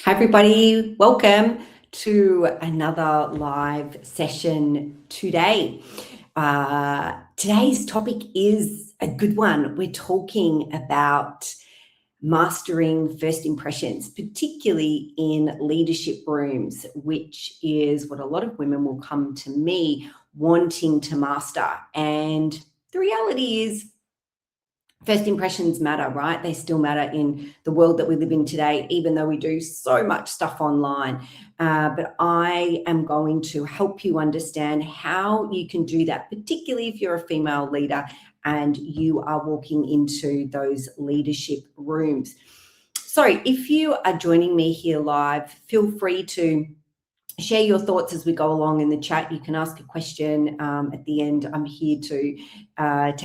Hi, everybody. Welcome to another live session today. Today's topic is a good one. We're talking about mastering first impressions, particularly in leadership rooms, which is what a lot of women will come to me wanting to master. And the reality is, first impressions matter, right? They still matter in the world that we live in today, even though we do so much stuff online. But I am going to help you understand how you can do that, particularly if you're a female leader and you are walking into those leadership rooms. So if you are joining me here live, feel free to share your thoughts as we go along in the chat. You can ask a question at the end. I'm here to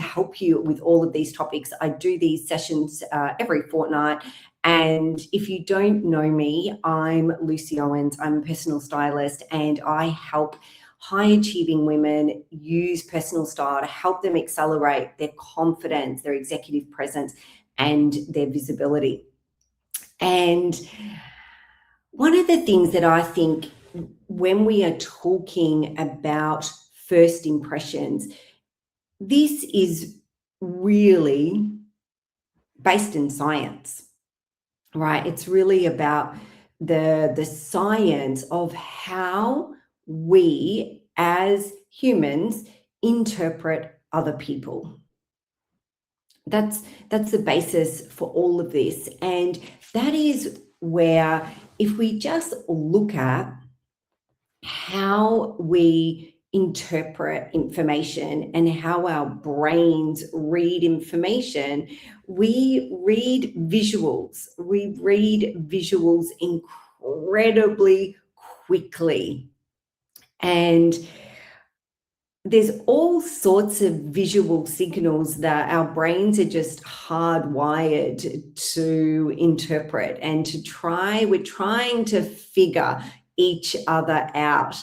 help you with all of these topics. I do these sessions every fortnight. And if you don't know me, I'm Lucy Owens. I'm a personal stylist, and I help high achieving women use personal style to help them accelerate their confidence, their executive presence, and their visibility. And one of the things that I think when we are talking about first impressions, this is really based in science, right? It's really about the science of how we as humans interpret other people. That's the basis for all of this. And that is where, if we just look at how we interpret information and how our brains read information, we read visuals. We read visuals incredibly quickly. And there's all sorts of visual signals that our brains are just hardwired to interpret and we're trying to figure each other out.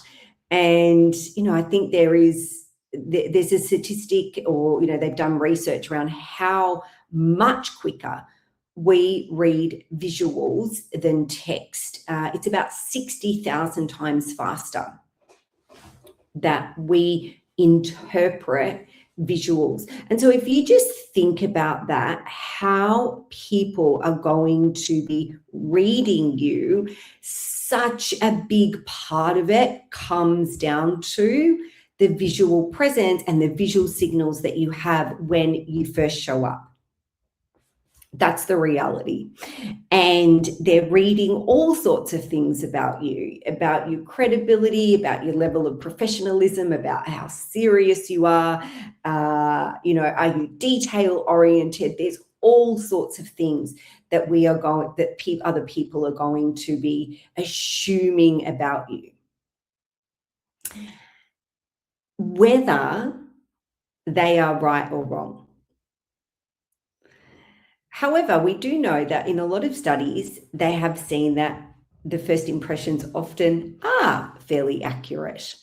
And, I think there's a statistic, or, they've done research around how much quicker we read visuals than text. It's about 60,000 times faster that we interpret visuals. And so if you just think about that, how people are going to be reading you, such a big part of it comes down to the visual presence and the visual signals that you have when you first show up. That's the reality. And they're reading all sorts of things about your credibility, about your level of professionalism, about how serious you are. Are you detail oriented? There's all sorts of things that other people are going to be assuming about you, whether they are right or wrong. However, we do know that in a lot of studies, they have seen that the first impressions often are fairly accurate.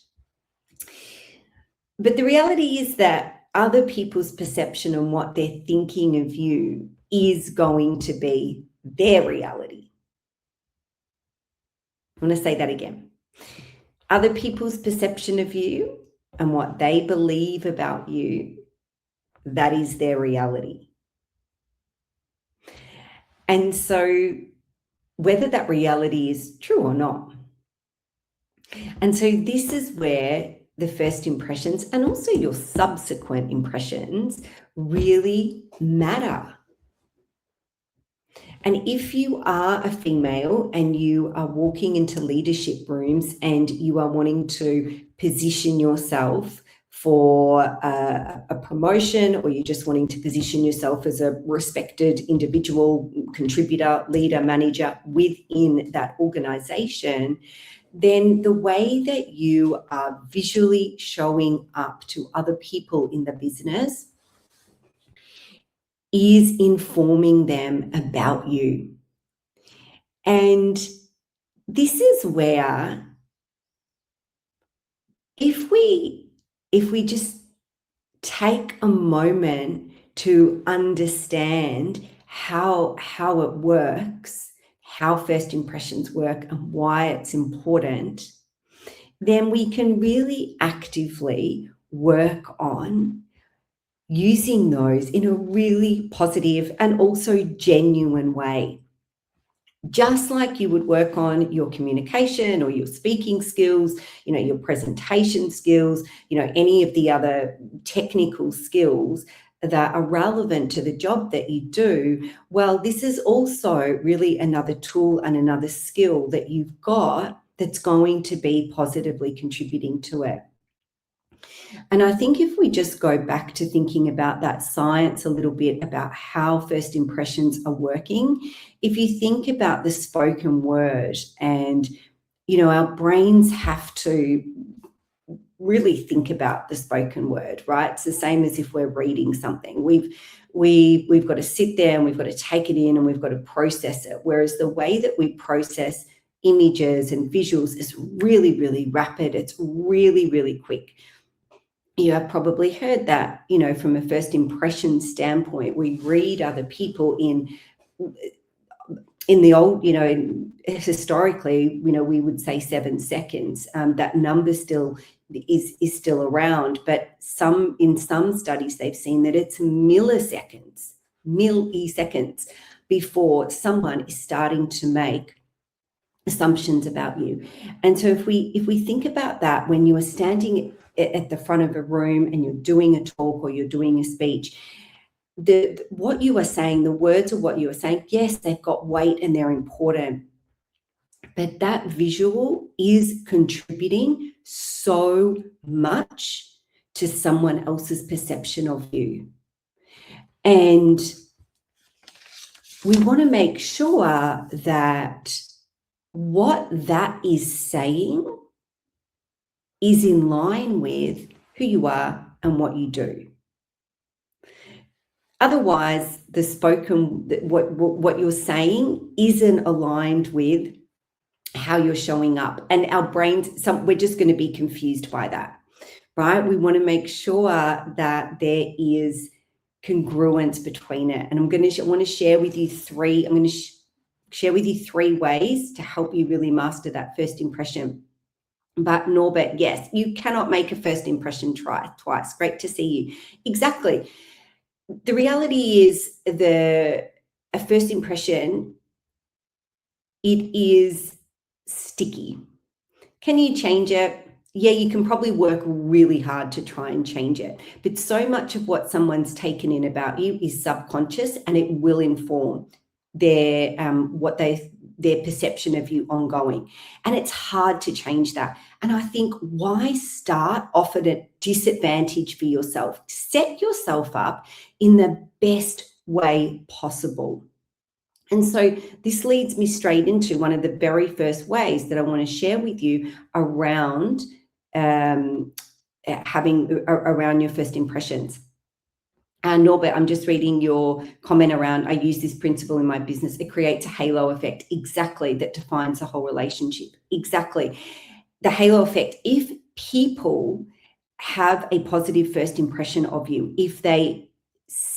But the reality is that other people's perception and what they're thinking of you is going to be their reality. I want to say that again. Other people's perception of you and what they believe about you, that is their reality. And so whether that reality is true or not. And so this is where the first impressions and also your subsequent impressions really matter. And if you are a female and you are walking into leadership rooms and you are wanting to position yourself for a promotion, or you're just wanting to position yourself as a respected individual, contributor, leader, manager within that organization, then the way that you are visually showing up to other people in the business is informing them about you. And this is where, if we just take a moment to understand how it works, how first impressions work and why it's important, then we can really actively work on using those in a really positive and also genuine way. Just like you would work on your communication or your speaking skills, your presentation skills, any of the other technical skills that are relevant to the job that you do. Well, this is also really another tool and another skill that you've got that's going to be positively contributing to it. And I think if we just go back to thinking about that science a little bit about how first impressions are working, if you think about the spoken word and, our brains have to really think about the spoken word, right? It's the same as if we're reading something. We've got to sit there and we've got to take it in and we've got to process it. Whereas the way that we process images and visuals is really, really rapid. It's really, really quick. You have probably heard that, from a first impression standpoint, we read other people in the old, historically, we would say 7 seconds. That number still is still around, but in some studies they've seen that it's milliseconds before someone is starting to make assumptions about you. And so if we think about that, when you are standing at the front of a room and you're doing a talk or you're doing a speech, what you are saying, the words of what you are saying, yes, they've got weight and they're important, but that visual is contributing so much to someone else's perception of you. And we want to make sure that what that is saying is in line with who you are and what you do. Otherwise, what you're saying isn't aligned with how you're showing up, and our brains, we're just going to be confused by that, right? We want to make sure that there is congruence between it. And I want to share with you three. I'm going to share with you 3 ways to help you really master that first impression. But Norbert, yes, you cannot make a first impression twice. Great to see you. Exactly. The reality is a first impression, it is sticky. Can you change it? Yeah, you can probably work really hard to try and change it. But so much of what someone's taken in about you is subconscious, and it will inform their perception of you ongoing. And it's hard to change that. And I think, why start off at a disadvantage for yourself? Set yourself up in the best way possible. And so this leads me straight into one of the very first ways that I want to share with you around around your first impressions. And Norbert, I'm just reading your comment around, I use this principle in my business. It creates a halo effect. Exactly. That defines the whole relationship. Exactly. The halo effect. If people have a positive first impression of you, if they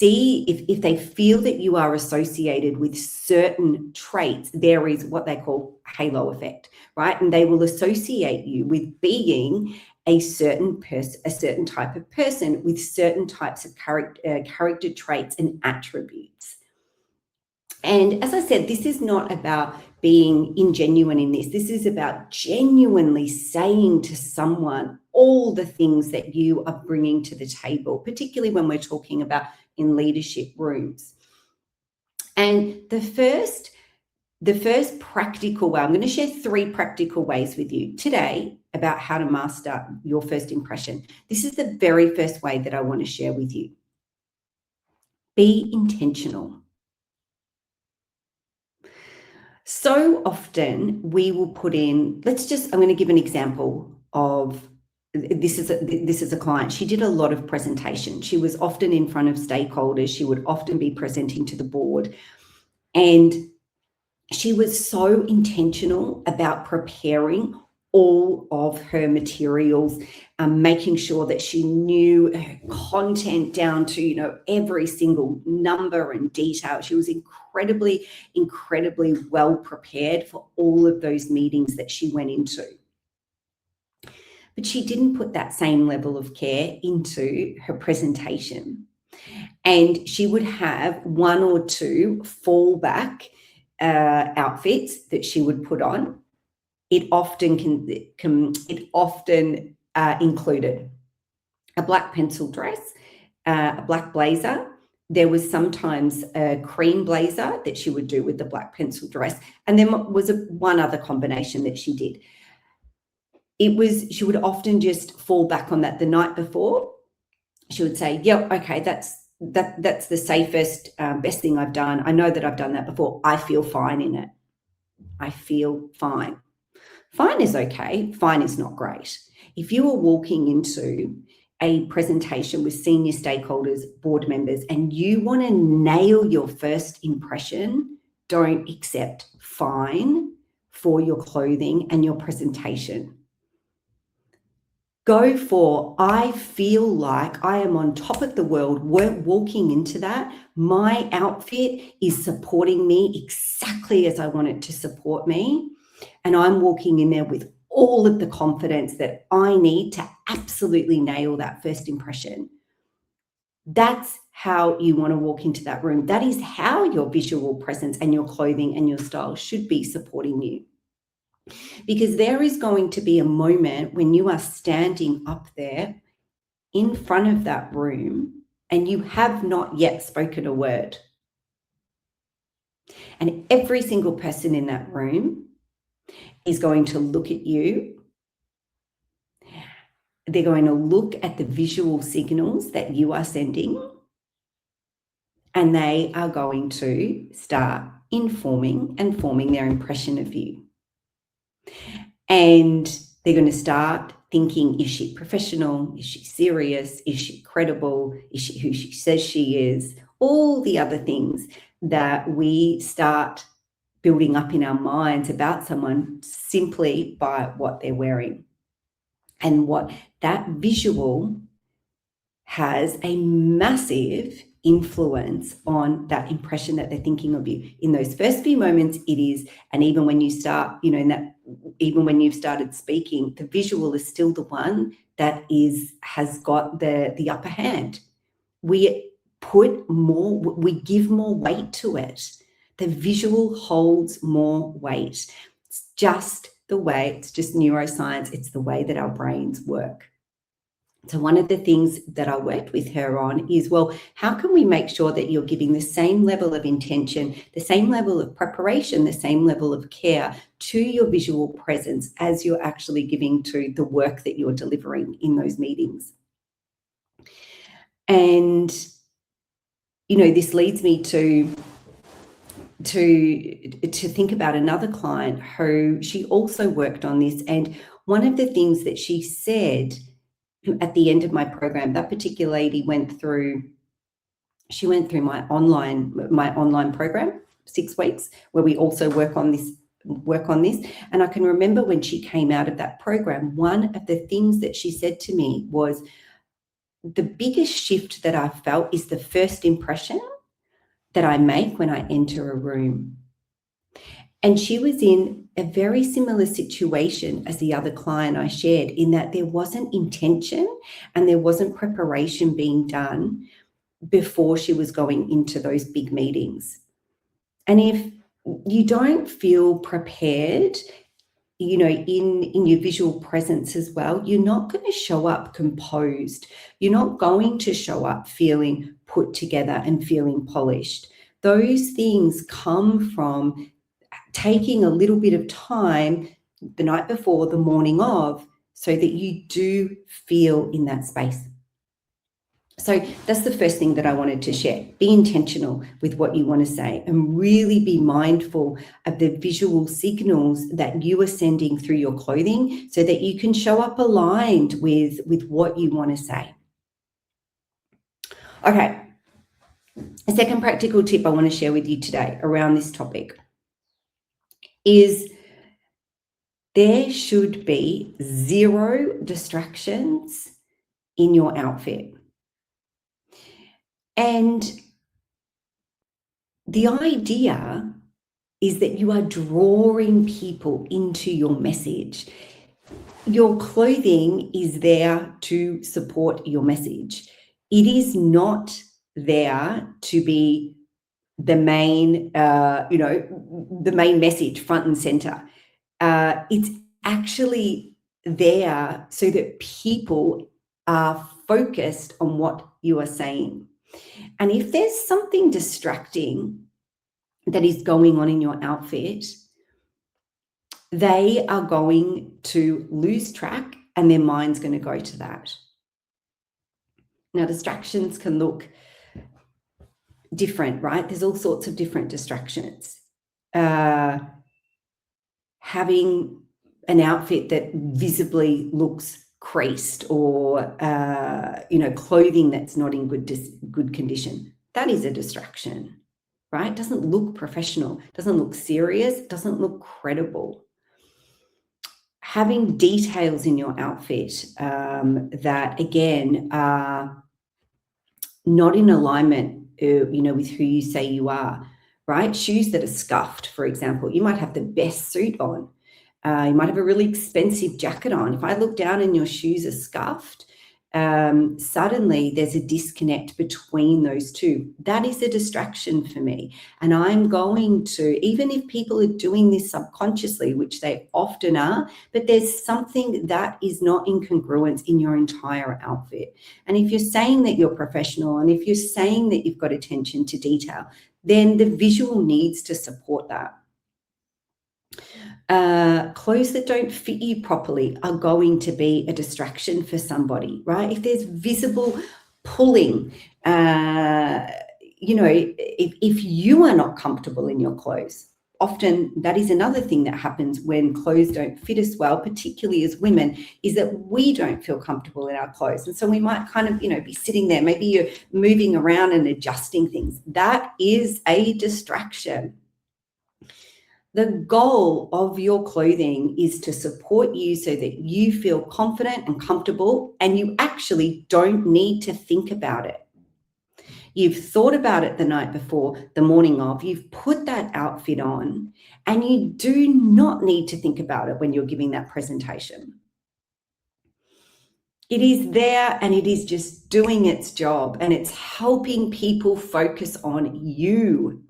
feel that you are associated with certain traits, there is what they call halo effect, right? And they will associate you with being a certain type of person with certain types of character traits and attributes. And as I said, this is not about being ingenuine in this. This is about genuinely saying to someone all the things that you are bringing to the table, particularly when we're talking about in leadership rooms. And the first practical way, I'm going to share 3 practical ways with you today about how to master your first impression. This is the very first way that I want to share with you. Be intentional. So often we will put in, I'm going to give an example of, this is a client. She did a lot of presentation. She was often in front of stakeholders. She would often be presenting to the board. And she was so intentional about preparing all of her materials, making sure that she knew her content down to, every single number and detail. She was incredibly, incredibly well prepared for all of those meetings that she went into. But she didn't put that same level of care into her presentation. And she would have one or two fallback outfits that she would put on. It often included a black pencil dress, a black blazer. There was sometimes a cream blazer that she would do with the black pencil dress, and then was one other combination that she did. She would often just fall back on that the night before. She would say, "Yep, okay, that's the safest, best thing I've done. I know that I've done that before. I feel fine in it. I feel fine." Fine is okay. Fine is not great. If you are walking into a presentation with senior stakeholders, board members, and you want to nail your first impression, don't accept fine for your clothing and your presentation. Go for, I feel like I am on top of the world. We're walking into that. My outfit is supporting me exactly as I want it to support me. And I'm walking in there with all of the confidence that I need to absolutely nail that first impression. That's how you want to walk into that room. That is how your visual presence and your clothing and your style should be supporting you. Because there is going to be a moment when you are standing up there in front of that room and you have not yet spoken a word. And every single person in that room is going to look at you. They're going to look at the visual signals that you are sending, and they are going to start informing and forming their impression of you. And they're going to start thinking, is she professional? Is she serious? Is she credible? Is she who she says she is? All the other things that we start building up in our minds about someone simply by what they're wearing. And what that visual has a massive influence on that impression that they're thinking of you. In those first few moments, it is, and even when you start, even when you've started speaking, the visual is still the one that has got the upper hand. We give more weight to it. The visual holds more weight. It's just neuroscience. It's the way that our brains work. So one of the things that I worked with her on is, well, how can we make sure that you're giving the same level of intention, the same level of preparation, the same level of care to your visual presence as you're actually giving to the work that you're delivering in those meetings? And, this leads me to think about another client who she also worked on this. And one of the things that she said at the end of my program, that particular lady went through my online program, 6 weeks, where we also work on this. And I can remember when she came out of that program, one of the things that she said to me was, the biggest shift that I felt is the first impression that I make when I enter a room. And she was in a very similar situation as the other client I shared, in that there wasn't intention and there wasn't preparation being done before she was going into those big meetings. And if you don't feel prepared, in your visual presence as well, you're not going to show up composed. You're not going to show up feeling put together and feeling polished. Those things come from taking a little bit of time the night before, the morning of, so that you do feel in that space. So that's the first thing that I wanted to share. Be intentional with what you want to say and really be mindful of the visual signals that you are sending through your clothing so that you can show up aligned with what you want to say. Okay. A second practical tip I want to share with you today around this topic is There should be 0 distractions in your outfit. And the idea is that you are drawing people into your message. Your clothing is there to support your message. It is not there to be the main, the main message front and center. It's actually there so that people are focused on what you are saying. And if there's something distracting that is going on in your outfit, they are going to lose track and their mind's going to go to that. Now, distractions can look different, right? There's all sorts of different distractions. Having an outfit that visibly looks creased or, clothing that's not in good condition, that is a distraction, right? It doesn't look professional, doesn't look serious, doesn't look credible. Having details in your outfit that, again, are not in alignment, with who you say you are, right? Shoes that are scuffed, for example. You might have the best suit on. You might have a really expensive jacket on. If I look down and your shoes are scuffed, suddenly there's a disconnect between those two. That is a distraction for me. And I'm going to, even if people are doing this subconsciously, which they often are, but there's something that is not in congruence in your entire outfit. And if you're saying that you're professional, and if you're saying that you've got attention to detail, then the visual needs to support that. Clothes that don't fit you properly are going to be a distraction for somebody, right? If there's visible pulling, if you are not comfortable in your clothes, often that is another thing that happens when clothes don't fit us well, particularly as women, is that we don't feel comfortable in our clothes. And so we might kind of, be sitting there, maybe you're moving around and adjusting things. That is a distraction. The goal of your clothing is to support you so that you feel confident and comfortable, and you actually don't need to think about it. You've thought about it the night before, the morning of, you've put that outfit on, and you do not need to think about it when you're giving that presentation. It is there and it is just doing its job, and it's helping people focus on you.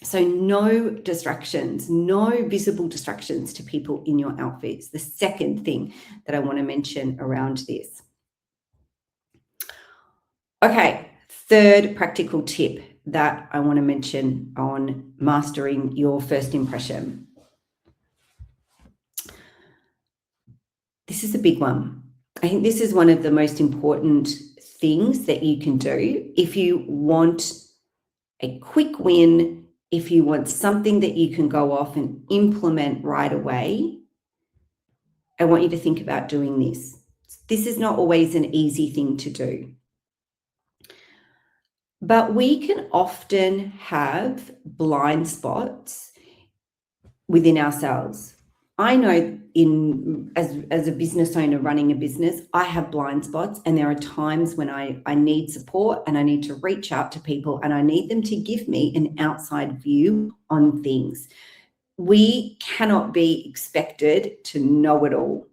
So no distractions, no visible distractions to people in your outfits. The second thing that I want to mention around this. Okay, third practical tip that I want to mention on mastering your first impression. This is a big one. I think this is one of the most important things that you can do if you want a quick win. If you want something that you can go off and implement right away, I want you to think about doing this. This is not always an easy thing to do. But we can often have blind spots within ourselves. I know as a business owner running a business, I have blind spots, and there are times when I need support and I need to reach out to people and I need them to give me an outside view on things. We cannot be expected to know it all.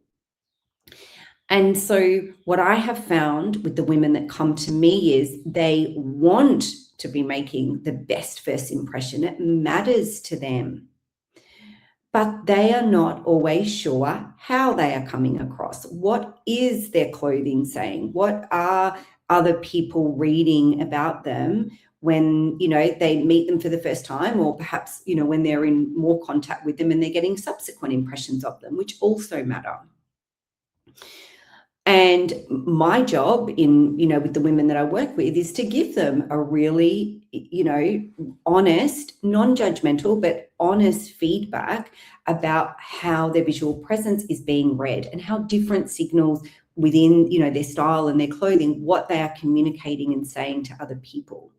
And so what I have found with the women that come to me is they want to be making the best first impression. It matters to them. But they are not always sure how they are coming across. What is their clothing saying? What are other people reading about them when, they meet them for the first time, or perhaps, when they're in more contact with them and they're getting subsequent impressions of them, which also matter. And my job with the women that I work with is to give them a really, honest, non-judgmental, but honest feedback about how their visual presence is being read and how different signals within, their style and their clothing, what they are communicating and saying to other people.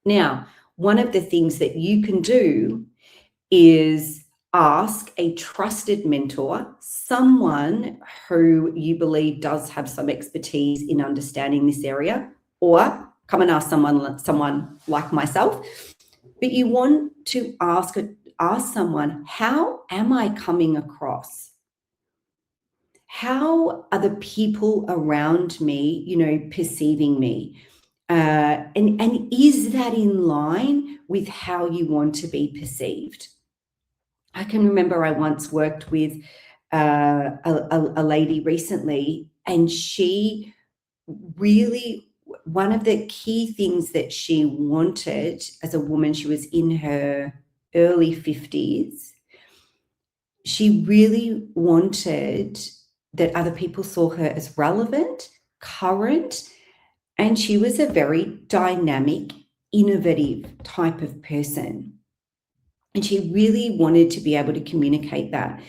Now, one of the things that you can do is ask a trusted mentor, someone who you believe does have some expertise in understanding this area, or come and ask someone like myself. But you want to ask someone, how am I coming across? How are the people around me, perceiving me? And is that in line with how you want to be perceived? I can remember I once worked with a lady recently, and she really, one of the key things that she wanted as a woman, she was in her early 50s, she really wanted that other people saw her as relevant, current, and she was a very dynamic, innovative type of person. And she really wanted to be able to communicate that.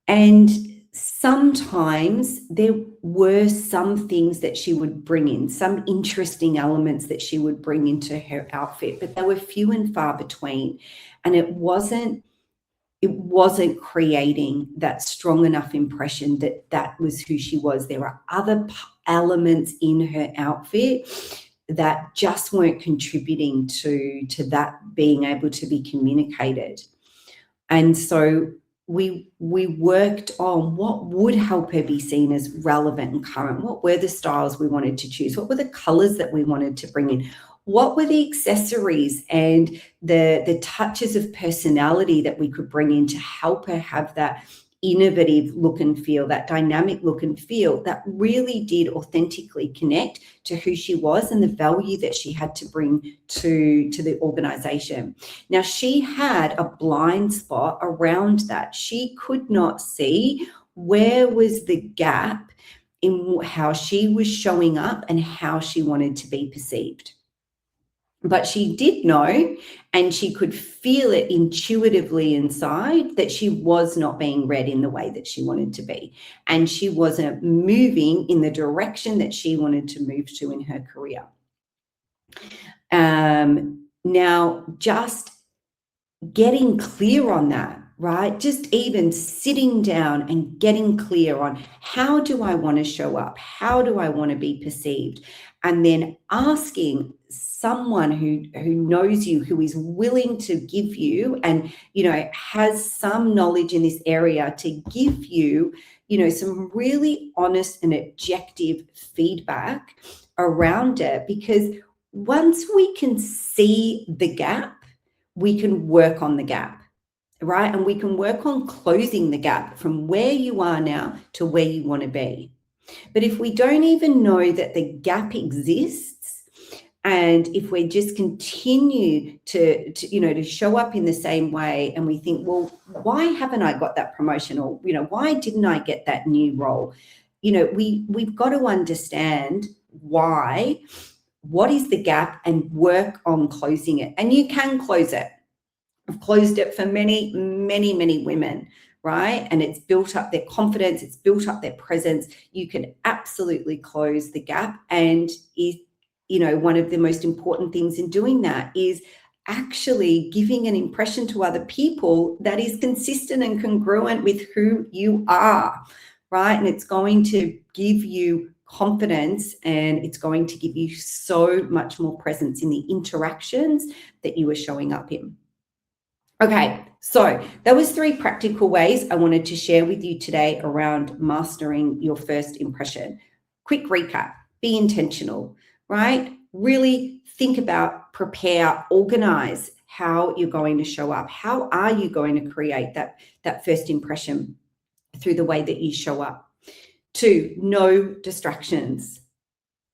And sometimes there were some things that she would bring in, some interesting elements that she would bring into her outfit, but they were few and far between. And it wasn't creating that strong enough impression that that was who she was. There were other elements in her outfit that just weren't contributing to that being able to be communicated. And so we worked on what would help her be seen as relevant and current. What were the styles we wanted to choose? What were the colors that we wanted to bring in? What were the accessories and the touches of personality that we could bring in to help her have that innovative look and feel, that dynamic look and feel that really did authentically connect to who she was and the value that she had to bring to the organization. Now, she had a blind spot around that. She could not see where was the gap in how she was showing up and how she wanted to be perceived. But she did know, and she could feel it intuitively inside, that she was not being read in the way that she wanted to be. And she wasn't moving in the direction that she wanted to move to in her career. Now, just getting clear on that, right? Just even sitting down and getting clear on, how do I want to show up? How do I want to be perceived? And then asking someone who knows you, who is willing to give you and, has some knowledge in this area to give you, some really honest and objective feedback around it. Because once we can see the gap, we can work on the gap, right? And we can work on closing the gap from where you are now to where you want to be. But if we don't even know that the gap exists, and if we just continue to show up in the same way, and we think, well, why haven't I got that promotion? Or, why didn't I get that new role? We've got to understand why, what is the gap, and work on closing it. And you can close it. I've closed it for many, many, many women, right? And it's built up their confidence, it's built up their presence. You can absolutely close the gap. And one of the most important things in doing that is actually giving an impression to other people that is consistent and congruent with who you are, right? And it's going to give you confidence, and it's going to give you so much more presence in the interactions that you are showing up in. Okay, so that was 3 practical ways I wanted to share with you today around mastering your first impression. Quick recap: be intentional, right? Really think about, prepare, organize how you're going to show up. How are you going to create that first impression through the way that you show up? 2, no distractions,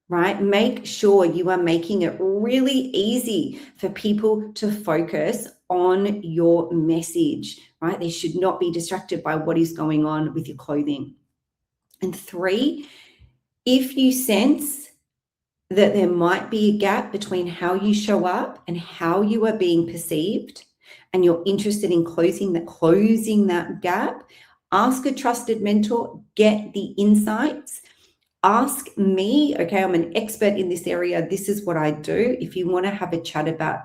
right? Make sure you are making it really easy for people to focus on your message, right? They should not be distracted by what is going on with your clothing. And 3, if you sense that there might be a gap between how you show up and how you are being perceived, and you're interested in closing that gap, ask a trusted mentor, get the insights. Ask me, okay, I'm an expert in this area. This is what I do. If you want to have a chat about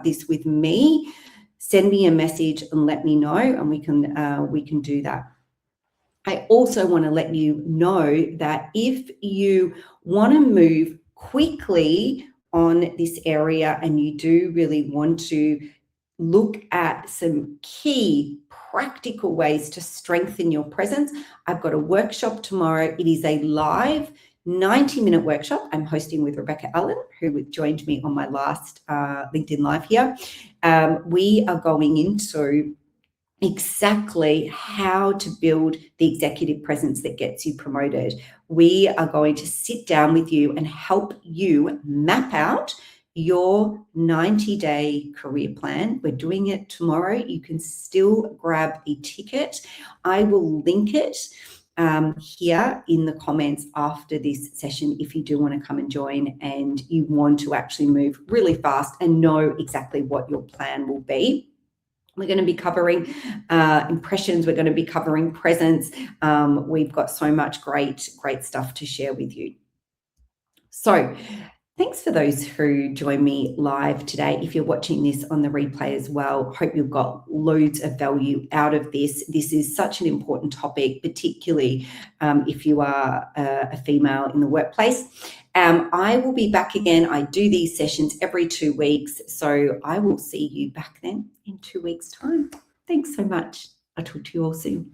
this with me, send me a message and let me know, and we can do that. I also want to let you know that if you want to move quickly on this area and you do really want to look at some key practical ways to strengthen your presence, I've got a workshop tomorrow. It is a live 90-minute workshop I'm hosting with Rebecca Allen, who joined me on my last LinkedIn Live here. We are going into exactly how to build the executive presence that gets you promoted. We are going to sit down with you and help you map out your 90-day career plan. We're doing it tomorrow. You can still grab a ticket. I will link it here in the comments after this session if you do want to come and join and you want to actually move really fast and know exactly what your plan will be. We're going to be covering impressions. We're going to be covering presence. We've got so much great stuff to share with you. So thanks for those who joined me live today. If you're watching this on the replay as well, hope you've got loads of value out of this. This is such an important topic, particularly if you are a female in the workplace. I will be back again. I do these sessions every 2 weeks, so I will see you back then in 2 weeks' time. Thanks so much. I'll talk to you all soon.